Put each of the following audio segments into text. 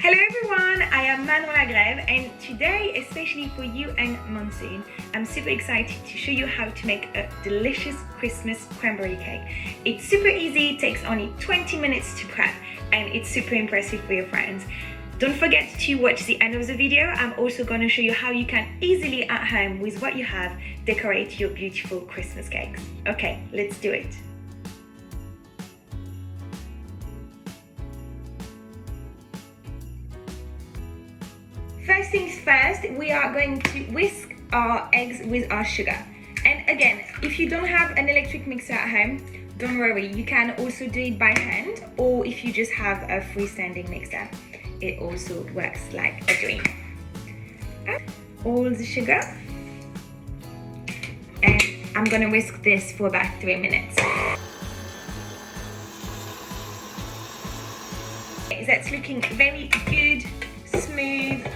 Hello everyone, I am Manon Greve, and today, especially for you and Monsoon, I'm super excited to show you how to make a delicious Christmas cranberry cake. It's super easy, takes only 20 minutes to prep, and it's super impressive for your friends. Don't forget to watch the end of the video. I'm also going to show you how you can easily at home, with what you have, decorate your beautiful Christmas cakes. Okay, let's do it. First things first, we are going to whisk our eggs with our sugar. And again, if you don't have an electric mixer at home, don't worry, you can also do it by hand, or if you just have a freestanding mixer, it also works like a dream. All the sugar, and I'm gonna whisk this for about 3 minutes. That's looking very good, smooth,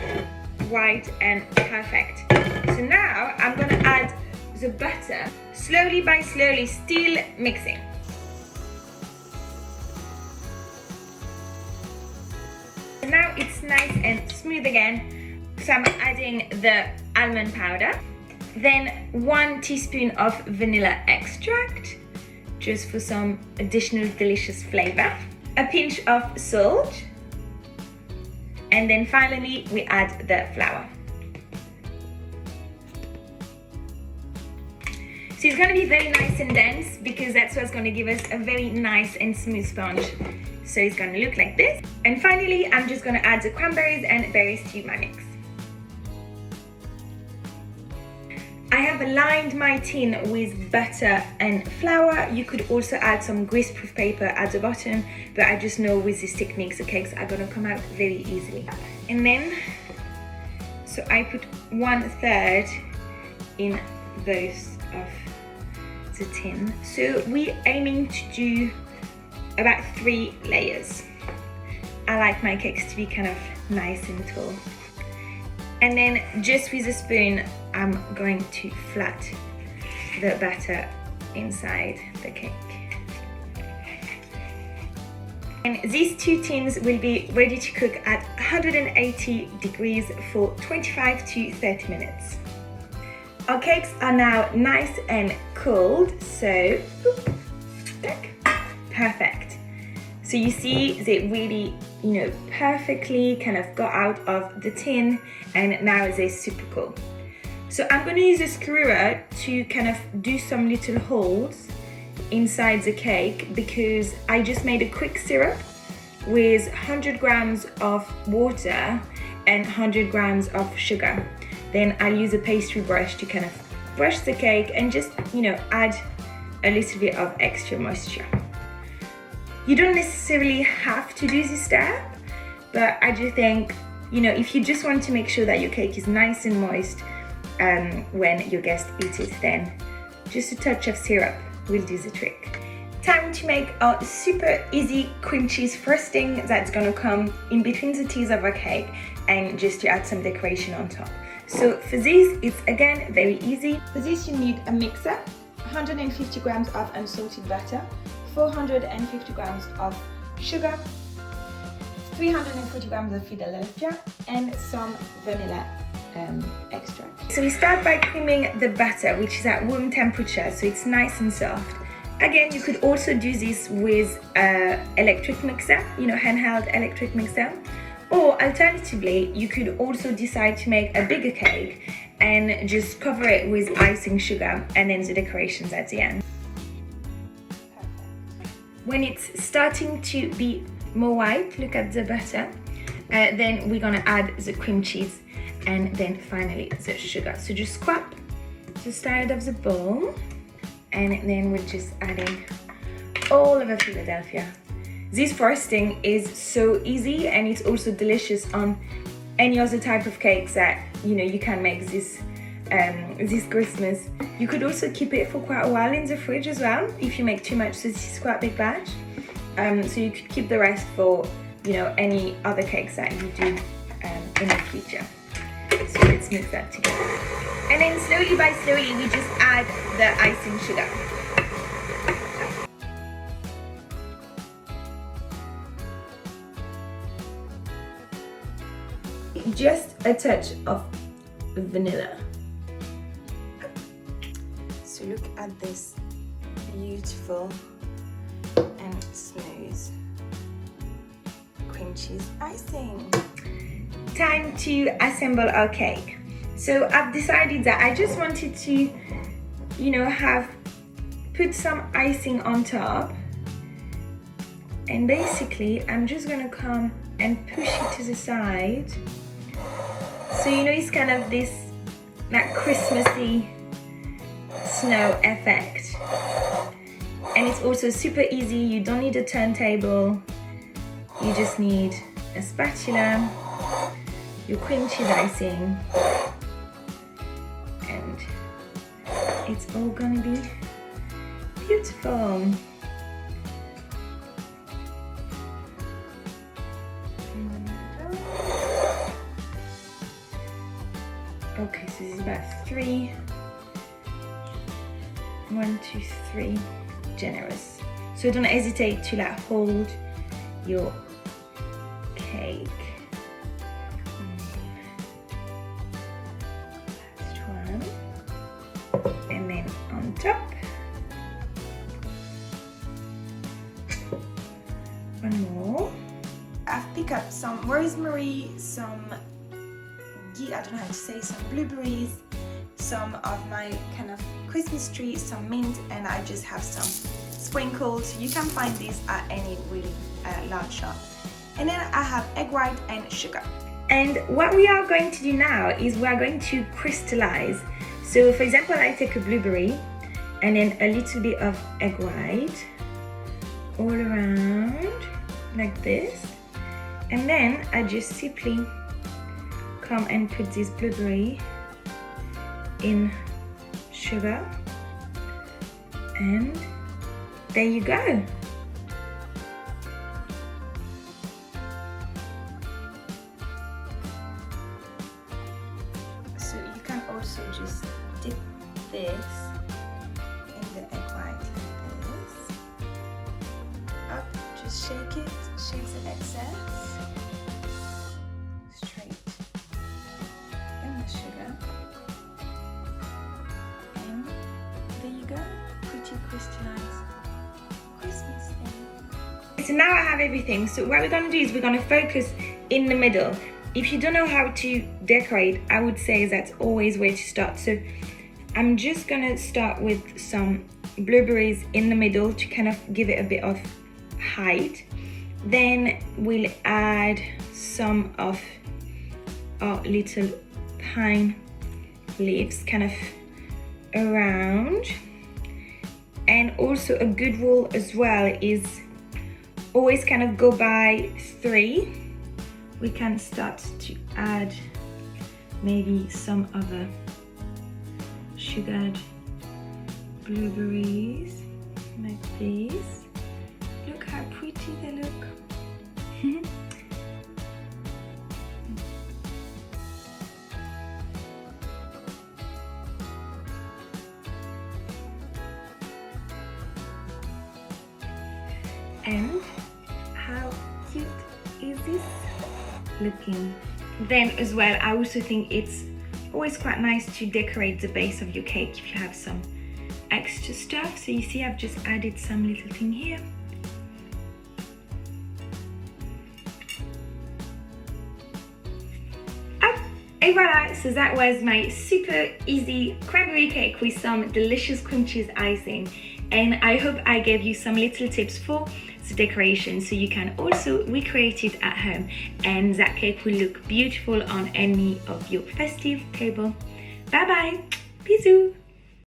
white and perfect. So now I'm gonna add the butter slowly by slowly, still mixing. Now it's nice and smooth again, so I'm adding the almond powder, then 1 teaspoon of vanilla extract, just for some additional delicious flavor, a pinch of salt, and then finally we add the flour. So it's going to be very nice and dense, because that's what's going to give us a very nice and smooth sponge. So it's going to look like this. And finally, I'm just going to add the cranberries and berries to my mix. I have lined my tin with butter and flour. You could also add some greaseproof paper at the bottom, but I just know with this technique the cakes are going to come out very easily. And then, so I put 1/3 in both of the tin. So we're aiming to do about 3 layers. I like my cakes to be kind of nice and tall. And then just with a spoon, I'm going to flat the batter inside the cake. And these 2 tins will be ready to cook at 180 degrees for 25 to 30 minutes. Our cakes are now nice and cold, so perfect. So you see they really, perfectly kind of got out of the tin, and now they're super cool. So I'm going to use a skewer to kind of do some little holes inside the cake, because I just made a quick syrup with 100 grams of water and 100 grams of sugar. Then I'll use a pastry brush to kind of brush the cake and just, add a little bit of extra moisture. You don't necessarily have to do this step, but I do think, if you just want to make sure that your cake is nice and moist when your guests eat it, then just a touch of syrup will do the trick. Time to make our super easy cream cheese frosting that's gonna come in between the tiers of our cake, and just to add some decoration on top. So for this, it's again very easy. For this you need a mixer, 150 grams of unsalted butter, 450 grams of sugar, 340 grams of Philadelphia, and some vanilla extract. So we start by creaming the butter, which is at room temperature, so it's nice and soft. Again, you could also do this with an electric mixer, handheld electric mixer. Or alternatively, you could also decide to make a bigger cake and just cover it with icing sugar, and then the decorations at the end. When it's starting to be more white, look at the butter, then we're gonna add the cream cheese, and then finally the sugar. So just scrap the side of the bowl, and then we're just adding all of the Philadelphia. This frosting is so easy, and it's also delicious on any other type of cakes that you can make this Christmas. You could also keep it for quite a while in the fridge as well if you make too much. So this is quite a big batch, so you could keep the rest for any other cakes that you do in the future. So let's mix that together, and then slowly by slowly we just add the icing sugar. just a touch of vanilla. So look at this beautiful and smooth cream cheese icing. Time to assemble our cake. So I've decided that I just wanted to, put some icing on top, and basically I'm just gonna come and push it to the side. So it's kind of this like Christmassy snow effect, and it's also super easy. You don't need a turntable, you just need a spatula, your cream cheese icing, and it's all gonna be beautiful. Okay, so this is about 3. 1, 2, 3. Generous. So don't hesitate to hold your cake. Last one. And then on top. One more. I've picked up some rosemary, some I don't know how to say, some blueberries, some of my kind of Christmas tree, some mint, and I just have some sprinkles. You can find these at any really large shop. And then I have egg white and sugar. And what we are going to do now is we are going to crystallize. So for example, I take a blueberry and then a little bit of egg white all around like this, and then I just simply come and put this blueberry in sugar, and there you go. So you can also just dip this in the egg white like this. Up, just shake it, shake the excess. Sugar, and there you go, pretty crystallized Christmas thing. So now I have everything. So what we're going to do is we're going to focus in the middle. If you don't know how to decorate, I would say that's always where to start. So I'm just going to start with some blueberries in the middle to kind of give it a bit of height. Then we'll add some of our little pine leaves kind of around. And also a good rule as well is always kind of go by 3. We can start to add maybe some other sugared blueberries like this. Look how pretty they look. And how cute is this looking? Then as well, I also think it's always quite nice to decorate the base of your cake if you have some extra stuff. So you see I've just added some little thing here. And voila, so that was my super easy cranberry cake with some delicious cream cheese icing. And I hope I gave you some little tips for the decoration so you can also recreate it at home, and that cake will look beautiful on any of your festive table. Bye bye, bisous.